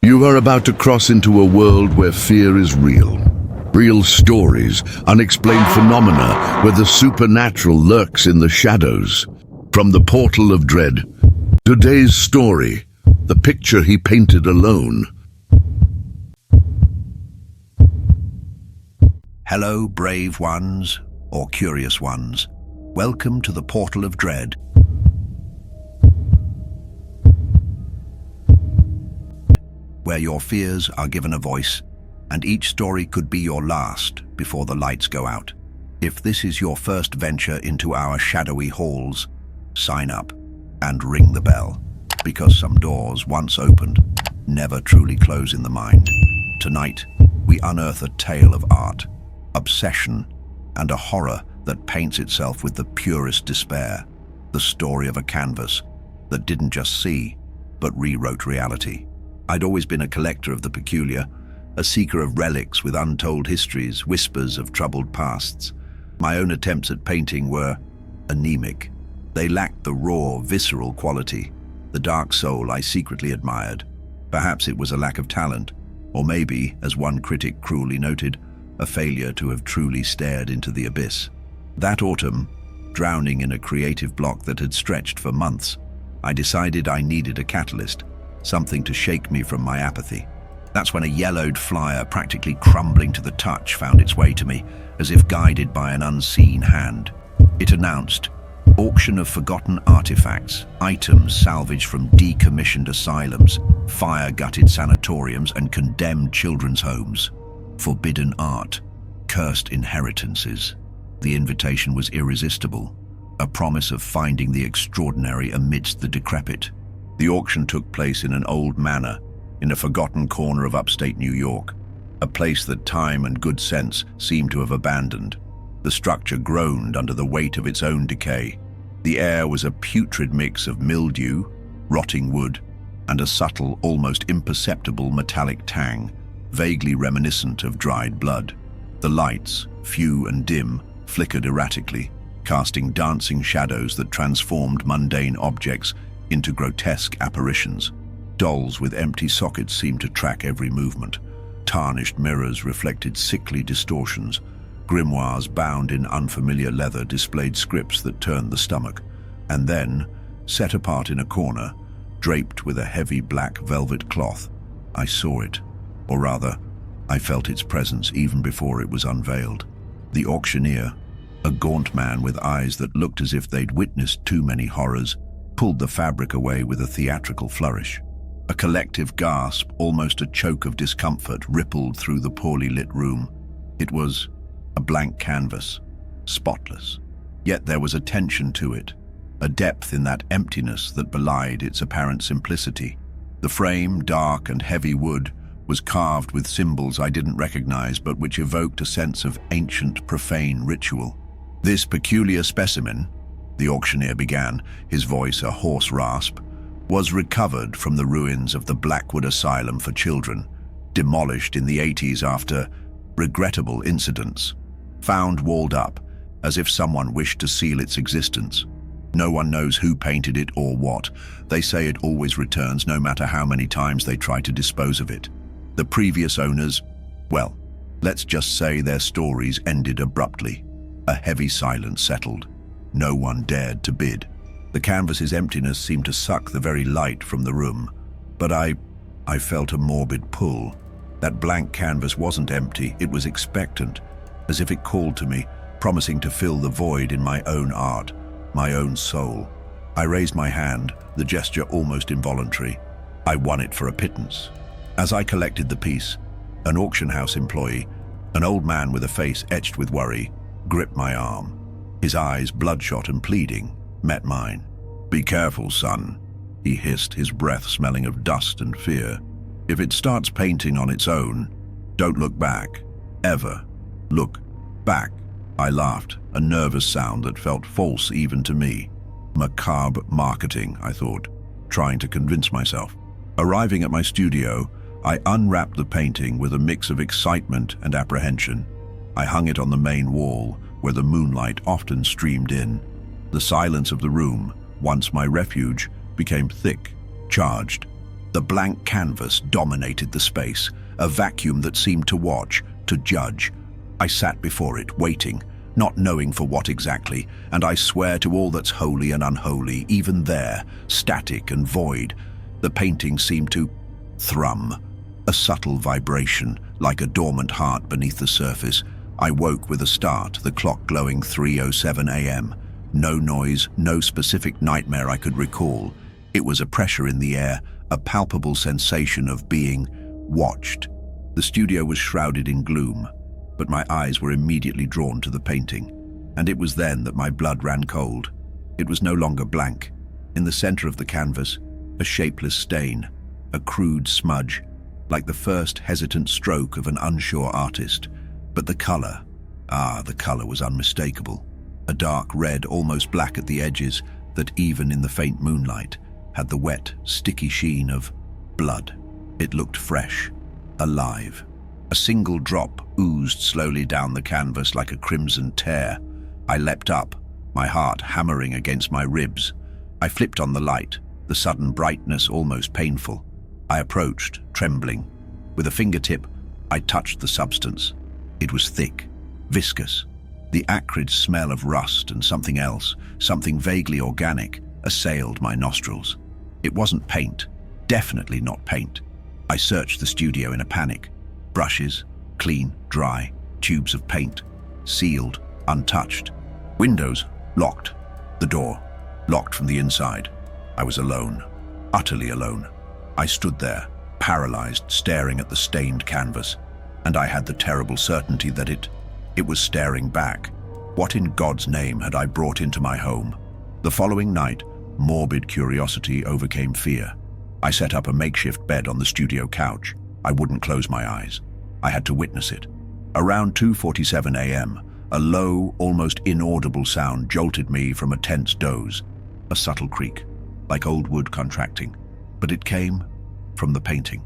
You are about to cross into a world where fear is real. Real stories, unexplained phenomena where the supernatural lurks in the shadows. From the portal of dread, today's story, the picture he painted alone. Hello, brave ones, or curious ones. Welcome to the portal of dread. Where your fears are given a voice, and each story could be your last before the lights go out. If this is your first venture into our shadowy halls, sign up and ring the bell, because some doors, once opened, never truly close in the mind. Tonight, we unearth a tale of art, obsession, and a horror that paints itself with the purest despair. The story of a canvas that didn't just see, but rewrote reality. I'd always been a collector of the peculiar, a seeker of relics with untold histories, whispers of troubled pasts. My own attempts at painting were anemic. They lacked the raw, visceral quality, the dark soul I secretly admired. Perhaps it was a lack of talent, or maybe, as one critic cruelly noted, a failure to have truly stared into the abyss. That autumn, drowning in a creative block that had stretched for months, I decided I needed a catalyst, something to shake me from my apathy. That's when a yellowed flyer, practically crumbling to the touch, found its way to me, as if guided by an unseen hand. It announced, auction of forgotten artifacts, items salvaged from decommissioned asylums, fire-gutted sanatoriums, and condemned children's homes. Forbidden art, cursed inheritances. The invitation was irresistible, a promise of finding the extraordinary amidst the decrepit. The auction took place in an old manor, in a forgotten corner of upstate New York, a place that time and good sense seemed to have abandoned. The structure groaned under the weight of its own decay. The air was a putrid mix of mildew, rotting wood, and a subtle, almost imperceptible metallic tang, vaguely reminiscent of dried blood. The lights, few and dim, flickered erratically, casting dancing shadows that transformed mundane objects into grotesque apparitions. Dolls with empty sockets seemed to track every movement. Tarnished mirrors reflected sickly distortions. Grimoires bound in unfamiliar leather displayed scripts that turned the stomach. And then, set apart in a corner, draped with a heavy black velvet cloth, I saw it. Or rather, I felt its presence even before it was unveiled. The auctioneer, a gaunt man with eyes that looked as if they'd witnessed too many horrors, pulled the fabric away with a theatrical flourish. A collective gasp, almost a choke of discomfort, rippled through the poorly lit room. It was a blank canvas, spotless. Yet there was a tension to it, a depth in that emptiness that belied its apparent simplicity. The frame, dark and heavy wood, was carved with symbols I didn't recognize but which evoked a sense of ancient, profane ritual. This peculiar specimen, the auctioneer began, his voice a hoarse rasp, was recovered from the ruins of the Blackwood Asylum for Children, demolished in the 80s after regrettable incidents, found walled up, as if someone wished to seal its existence. No one knows who painted it or what. They say it always returns no matter how many times they try to dispose of it. The previous owners, well, let's just say their stories ended abruptly. A heavy silence settled. No one dared to bid. The canvas's emptiness seemed to suck the very light from the room. But I felt a morbid pull. That blank canvas wasn't empty, it was expectant, as if it called to me, promising to fill the void in my own art, my own soul. I raised my hand, the gesture almost involuntary. I won it for a pittance. As I collected the piece, an auction house employee, an old man with a face etched with worry, gripped my arm. His eyes, bloodshot and pleading, met mine. "Be careful, son," he hissed, his breath smelling of dust and fear. "If it starts painting on its own, don't look back. Ever. Look back." I laughed, a nervous sound that felt false even to me. Macabre marketing, I thought, trying to convince myself. Arriving at my studio, I unwrapped the painting with a mix of excitement and apprehension. I hung it on the main wall, where the moonlight often streamed in. The silence of the room, once my refuge, became thick, charged. The blank canvas dominated the space, a vacuum that seemed to watch, to judge. I sat before it, waiting, not knowing for what exactly, and I swear to all that's holy and unholy, even there, static and void, the painting seemed to thrum, a subtle vibration, like a dormant heart beneath the surface. I woke with a start, the clock glowing 3:07 a.m. No noise, no specific nightmare I could recall. It was a pressure in the air, a palpable sensation of being watched. The studio was shrouded in gloom, but my eyes were immediately drawn to the painting, and it was then that my blood ran cold. It was no longer blank. In the center of the canvas, a shapeless stain, a crude smudge, like the first hesitant stroke of an unsure artist. But the color was unmistakable. A dark red, almost black at the edges, that even in the faint moonlight had the wet, sticky sheen of blood. It looked fresh, alive. A single drop oozed slowly down the canvas like a crimson tear. I leapt up, my heart hammering against my ribs. I flipped on the light, the sudden brightness almost painful. I approached, trembling. With a fingertip, I touched the substance. It was thick, viscous. The acrid smell of rust and something else, something vaguely organic, assailed my nostrils. It wasn't paint, definitely not paint. I searched the studio in a panic. Brushes, clean, dry, tubes of paint, sealed, untouched. Windows, locked. The door, locked from the inside. I was alone, utterly alone. I stood there, paralyzed, staring at the stained canvas, and I had the terrible certainty that it was staring back. What in God's name had I brought into my home? The following night, morbid curiosity overcame fear. I set up a makeshift bed on the studio couch. I wouldn't close my eyes. I had to witness it. Around 2:47 a.m., a low, almost inaudible sound jolted me from a tense doze. A subtle creak, like old wood contracting. But it came from the painting,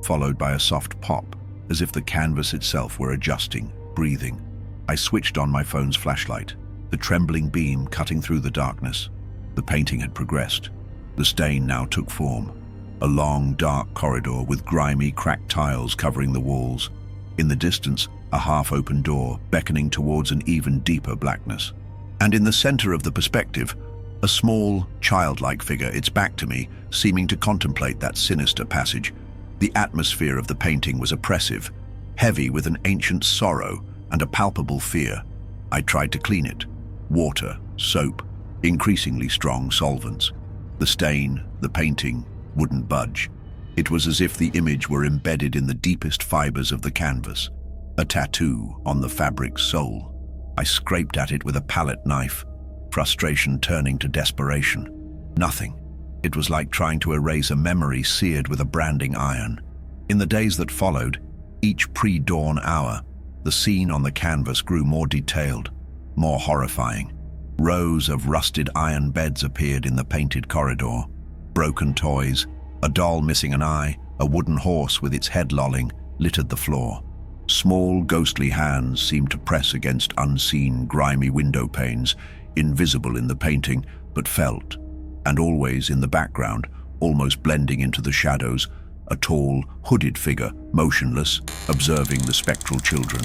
followed by a soft pop, as if the canvas itself were adjusting, breathing. I switched on my phone's flashlight, the trembling beam cutting through the darkness. The painting had progressed. The stain now took form. A long, dark corridor with grimy, cracked tiles covering the walls. In the distance, a half-open door beckoning towards an even deeper blackness. And in the center of the perspective, a small, childlike figure, its back to me, seeming to contemplate that sinister passage. The atmosphere of the painting was oppressive, heavy with an ancient sorrow and a palpable fear. I tried to clean it. Water, soap, increasingly strong solvents. The stain, the painting, wouldn't budge. It was as if the image were embedded in the deepest fibers of the canvas, a tattoo on the fabric's soul. I scraped at it with a palette knife, frustration turning to desperation. Nothing. It was like trying to erase a memory seared with a branding iron. In the days that followed, each pre-dawn hour, the scene on the canvas grew more detailed, more horrifying. Rows of rusted iron beds appeared in the painted corridor. Broken toys, a doll missing an eye, a wooden horse with its head lolling, littered the floor. Small, ghostly hands seemed to press against unseen, grimy window panes, invisible in the painting, but felt. And always in the background, almost blending into the shadows, a tall, hooded figure, motionless, observing the spectral children.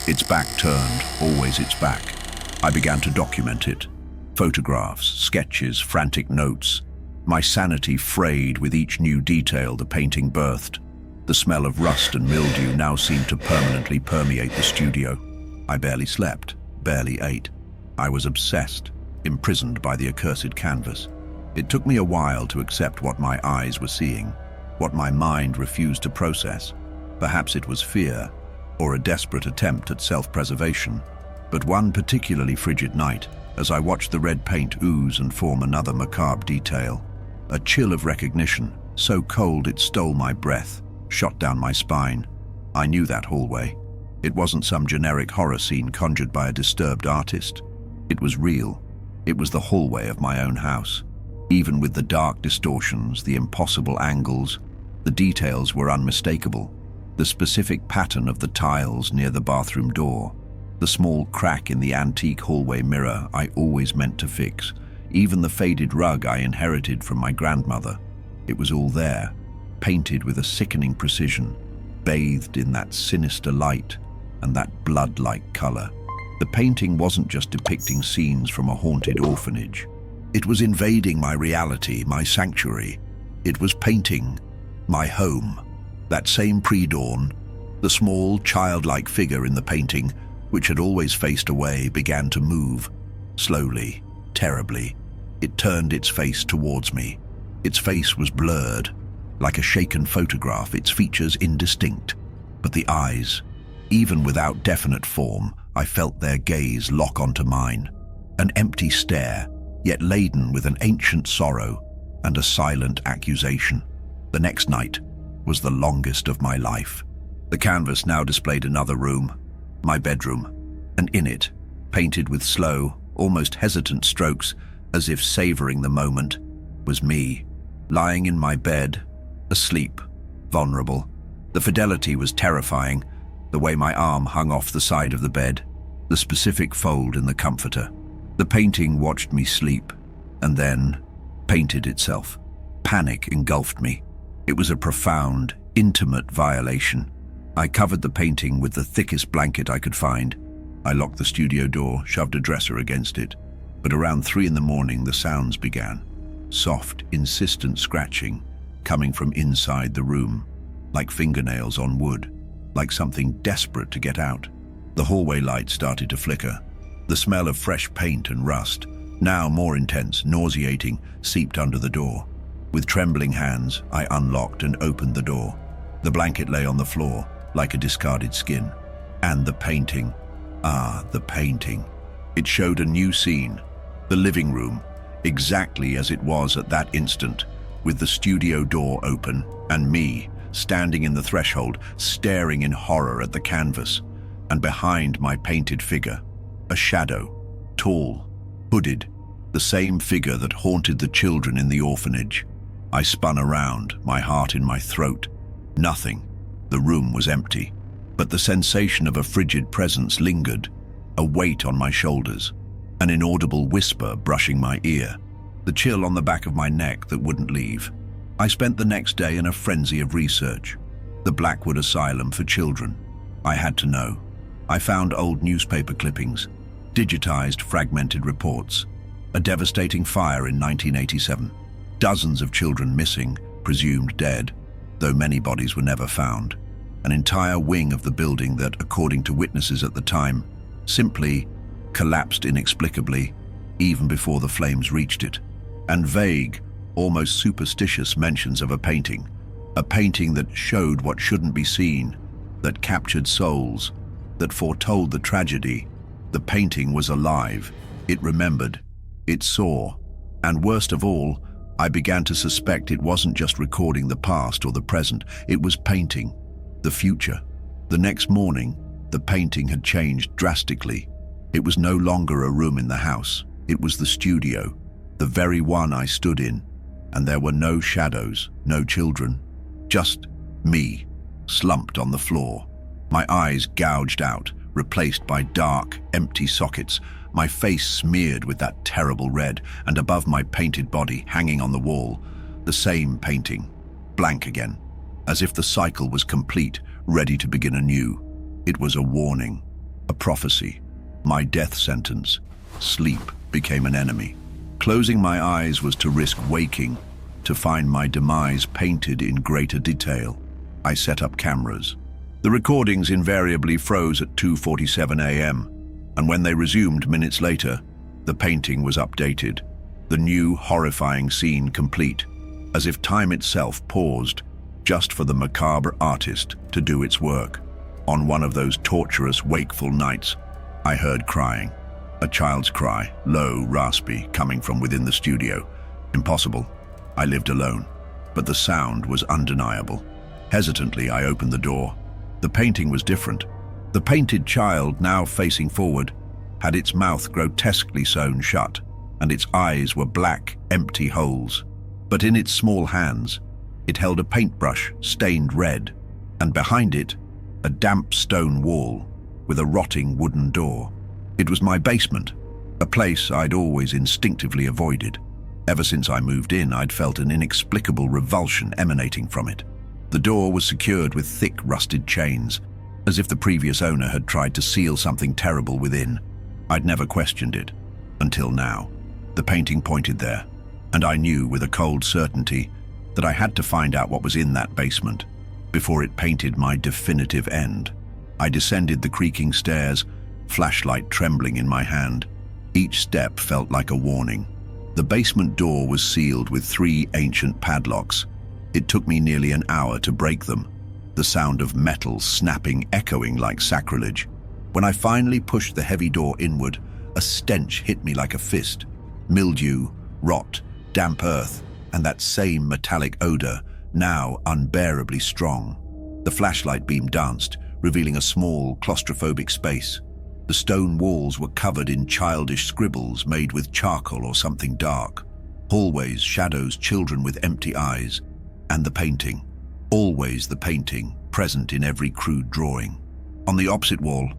Its back turned, always its back. I began to document it. Photographs, sketches, frantic notes. My sanity frayed with each new detail the painting birthed. The smell of rust and mildew now seemed to permanently permeate the studio. I barely slept, barely ate. I was obsessed, imprisoned by the accursed canvas. It took me a while to accept what my eyes were seeing, what my mind refused to process. Perhaps it was fear, or a desperate attempt at self-preservation. But one particularly frigid night, as I watched the red paint ooze and form another macabre detail, a chill of recognition, so cold it stole my breath, shot down my spine. I knew that hallway. It wasn't some generic horror scene conjured by a disturbed artist. It was real. It was the hallway of my own house. Even with the dark distortions, the impossible angles, the details were unmistakable. The specific pattern of the tiles near the bathroom door, the small crack in the antique hallway mirror I always meant to fix, even the faded rug I inherited from my grandmother. It was all there, painted with a sickening precision, bathed in that sinister light and that blood-like color. The painting wasn't just depicting scenes from a haunted orphanage. It was invading my reality, my sanctuary. It was painting my home. That same pre-dawn, the small, childlike figure in the painting, which had always faced away, began to move. Slowly, terribly, it turned its face towards me. Its face was blurred, like a shaken photograph, its features indistinct. But the eyes, even without definite form, I felt their gaze lock onto mine. An empty stare, yet laden with an ancient sorrow and a silent accusation. The next night was the longest of my life. The canvas now displayed another room, my bedroom, and in it, painted with slow, almost hesitant strokes, as if savoring the moment, was me, lying in my bed, asleep, vulnerable. The fidelity was terrifying, the way my arm hung off the side of the bed, the specific fold in the comforter. The painting watched me sleep, and then painted itself. Panic engulfed me. It was a profound, intimate violation. I covered the painting with the thickest blanket I could find. I locked the studio door, shoved a dresser against it. But around 3 in the morning, the sounds began. Soft, insistent scratching, coming from inside the room, like fingernails on wood, like something desperate to get out. The hallway light started to flicker. The smell of fresh paint and rust, now more intense, nauseating, seeped under the door. With trembling hands, I unlocked and opened the door. The blanket lay on the floor, like a discarded skin. And the painting. Ah, the painting. It showed a new scene. The living room, exactly as it was at that instant, with the studio door open, and me, standing in the threshold, staring in horror at the canvas. And behind my painted figure, a shadow, tall, hooded, the same figure that haunted the children in the orphanage. I spun around, my heart in my throat. Nothing. The room was empty. But the sensation of a frigid presence lingered, a weight on my shoulders, an inaudible whisper brushing my ear, the chill on the back of my neck that wouldn't leave. I spent the next day in a frenzy of research. The Blackwood Asylum for Children. I had to know. I found old newspaper clippings, digitized fragmented reports, a devastating fire in 1987, dozens of children missing, presumed dead, though many bodies were never found, an entire wing of the building that, according to witnesses at the time, simply collapsed inexplicably, even before the flames reached it, and vague, almost superstitious mentions of a painting that showed what shouldn't be seen, that captured souls, that foretold the tragedy. The painting was alive. It remembered. It saw. And worst of all, I began to suspect it wasn't just recording the past or the present. It was painting the future. The next morning, the painting had changed drastically. It was no longer a room in the house. It was the studio, the very one I stood in. And there were no shadows, no children, just me, slumped on the floor. My eyes gouged out, replaced by dark, empty sockets, my face smeared with that terrible red, and above my painted body, hanging on the wall, the same painting, blank again, as if the cycle was complete, ready to begin anew. It was a warning, a prophecy, my death sentence. Sleep became an enemy. Closing my eyes was to risk waking, to find my demise painted in greater detail. I set up cameras. The recordings invariably froze at 2:47 a.m., and when they resumed minutes later, the painting was updated, the new horrifying scene complete, as if time itself paused just for the macabre artist to do its work. On one of those torturous, wakeful nights, I heard crying. A child's cry, low, raspy, coming from within the studio. Impossible. I lived alone, but the sound was undeniable. Hesitantly, I opened the door. The painting was different. The painted child, now facing forward, had its mouth grotesquely sewn shut, and its eyes were black, empty holes. But in its small hands, it held a paintbrush stained red, and behind it, a damp stone wall with a rotting wooden door. It was my basement, a place I'd always instinctively avoided. Ever since I moved in, I'd felt an inexplicable revulsion emanating from it. The door was secured with thick, rusted chains, as if the previous owner had tried to seal something terrible within. I'd never questioned it, until now. The painting pointed there, and I knew with a cold certainty that I had to find out what was in that basement before it painted my definitive end. I descended the creaking stairs, flashlight trembling in my hand. Each step felt like a warning. The basement door was sealed with 3 ancient padlocks. It took me nearly an hour to break them, the sound of metal snapping echoing like sacrilege. When I finally pushed the heavy door inward, a stench hit me like a fist. Mildew, rot, damp earth, and that same metallic odor, now unbearably strong. The flashlight beam danced, revealing a small, claustrophobic space. The stone walls were covered in childish scribbles made with charcoal or something dark. Hallways, shadows, children with empty eyes. And the painting. Always the painting, present in every crude drawing. On the opposite wall,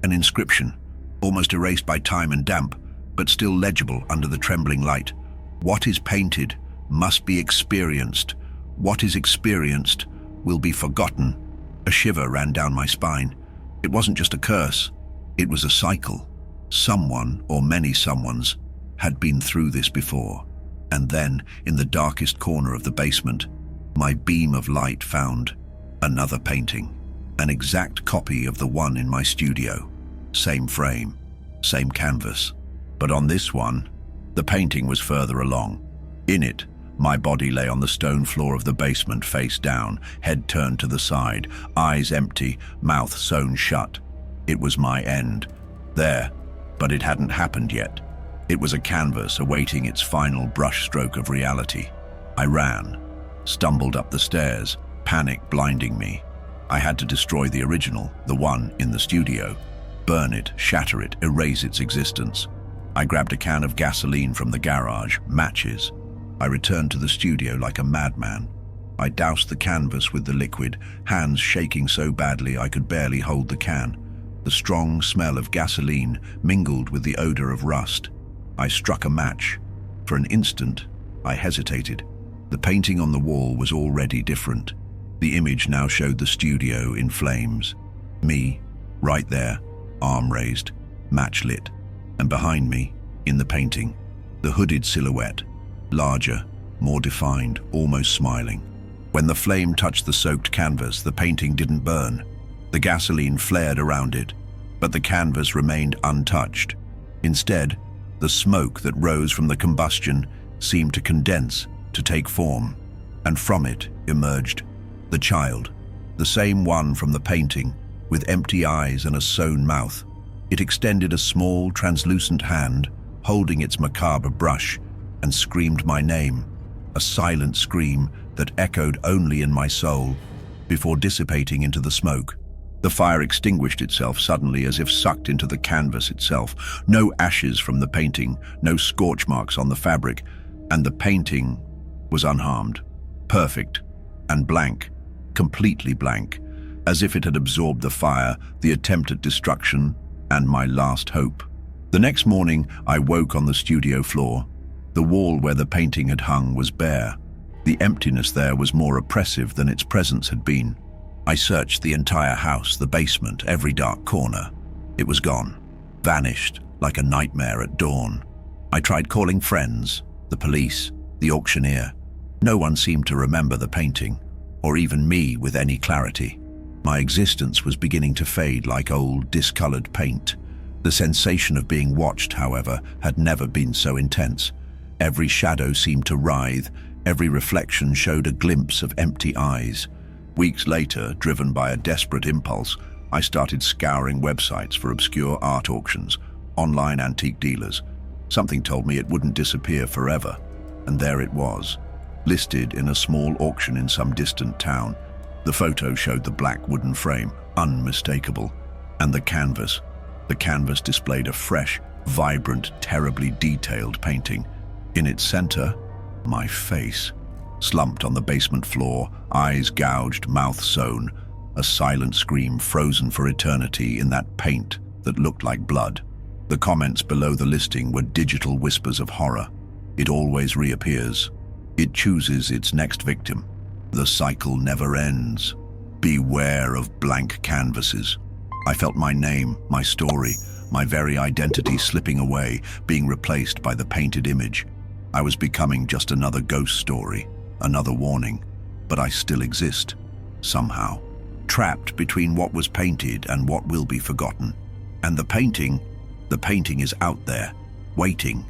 an inscription, almost erased by time and damp, but still legible under the trembling light. What is painted must be experienced. What is experienced will be forgotten. A shiver ran down my spine. It wasn't just a curse. It was a cycle. Someone, or many someones, had been through this before. And then, in the darkest corner of the basement, my beam of light found another painting. An exact copy of the one in my studio. Same frame, same canvas. But on this one, the painting was further along. In it, my body lay on the stone floor of the basement face down, head turned to the side, eyes empty, mouth sewn shut. It was my end. There, but it hadn't happened yet. It was a canvas awaiting its final brushstroke of reality. I ran, stumbled up the stairs, panic blinding me. I had to destroy the original, the one in the studio. Burn it, shatter it, erase its existence. I grabbed a can of gasoline from the garage, matches. I returned to the studio like a madman. I doused the canvas with the liquid, hands shaking so badly I could barely hold the can. The strong smell of gasoline mingled with the odor of rust. I struck a match. For an instant, I hesitated. The painting on the wall was already different. The image now showed the studio in flames. Me, right there, arm raised, match lit. And behind me, in the painting, the hooded silhouette, larger, more defined, almost smiling. When the flame touched the soaked canvas, the painting didn't burn. The gasoline flared around it, but the canvas remained untouched. Instead, the smoke that rose from the combustion seemed to condense, to take form, and from it emerged the child, the same one from the painting, with empty eyes and a sewn mouth. It extended a small, translucent hand, holding its macabre brush, and screamed my name, a silent scream that echoed only in my soul, before dissipating into the smoke. The fire extinguished itself suddenly as if sucked into the canvas itself. No ashes from the painting, no scorch marks on the fabric, and the painting was unharmed, perfect, and blank, completely blank, as if it had absorbed the fire, the attempt at destruction, and my last hope. The next morning, I woke on the studio floor. The wall where the painting had hung was bare. The emptiness there was more oppressive than its presence had been. I searched the entire house, the basement, every dark corner. It was gone, vanished like a nightmare at dawn. I tried calling friends, the police, the auctioneer. No one seemed to remember the painting, or even me with any clarity. My existence was beginning to fade like old, discolored paint. The sensation of being watched, however, had never been so intense. Every shadow seemed to writhe, every reflection showed a glimpse of empty eyes. Weeks later, driven by a desperate impulse, I started scouring websites for obscure art auctions, online antique dealers. Something told me it wouldn't disappear forever, and there it was, listed in a small auction in some distant town. The photo showed the black wooden frame, unmistakable, and the canvas. The canvas displayed a fresh, vibrant, terribly detailed painting. In its center, my face. Slumped on the basement floor, eyes gouged, mouth sewn, a silent scream frozen for eternity in that paint that looked like blood. The comments below the listing were digital whispers of horror. It always reappears. It chooses its next victim. The cycle never ends. Beware of blank canvases. I felt my name, my story, my very identity slipping away, being replaced by the painted image. I was becoming just another ghost story, another warning, but I still exist, somehow, trapped between what was painted and what will be forgotten. And the painting is out there, waiting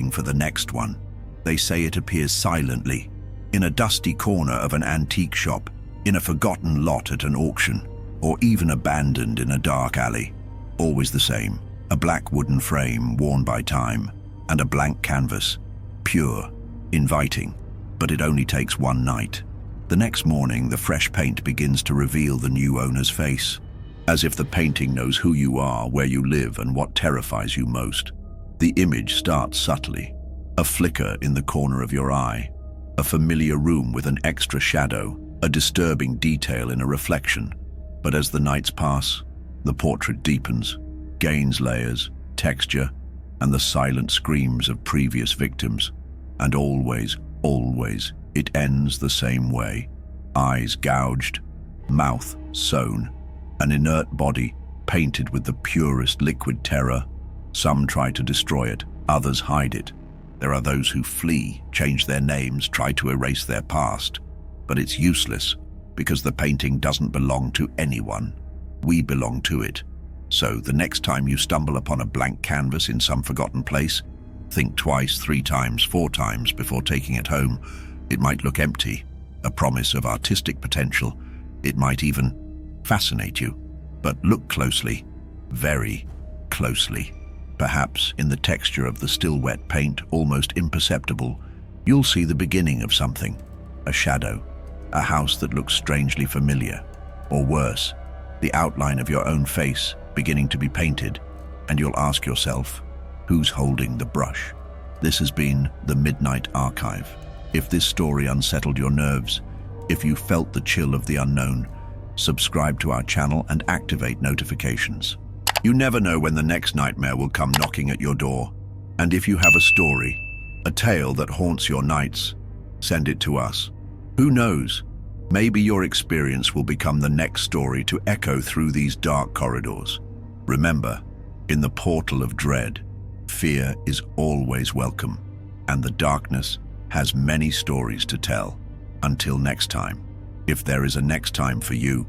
for the next one. They say it appears silently, in a dusty corner of an antique shop, in a forgotten lot at an auction, or even abandoned in a dark alley. Always the same, a black wooden frame worn by time, and a blank canvas, pure, inviting, but it only takes one night. The next morning, the fresh paint begins to reveal the new owner's face, as if the painting knows who you are, where you live, and what terrifies you most. The image starts subtly, a flicker in the corner of your eye, a familiar room with an extra shadow, a disturbing detail in a reflection. But as the nights pass, the portrait deepens, gains layers, texture, and the silent screams of previous victims. And always, it ends the same way. Eyes gouged, mouth sewn, an inert body painted with the purest liquid terror. Some try to destroy it, others hide it. There are those who flee, change their names, try to erase their past. But it's useless, because the painting doesn't belong to anyone. We belong to it. So the next time you stumble upon a blank canvas in some forgotten place, think twice, 3 times, 4 times before taking it home. It might look empty, a promise of artistic potential. It might even fascinate you. But look closely, very closely. Perhaps in the texture of the still wet paint, almost imperceptible, you'll see the beginning of something. A shadow, a house that looks strangely familiar. Or worse, the outline of your own face beginning to be painted, and you'll ask yourself, who's holding the brush? This has been the Midnight Archive. If this story unsettled your nerves, if you felt the chill of the unknown, subscribe to our channel and activate notifications. You never know when the next nightmare will come knocking at your door. And if you have a story, a tale that haunts your nights, send it to us. Who knows? Maybe your experience will become the next story to echo through these dark corridors. Remember, in the portal of dread, fear is always welcome, and the darkness has many stories to tell. Until next time, if there is a next time for you,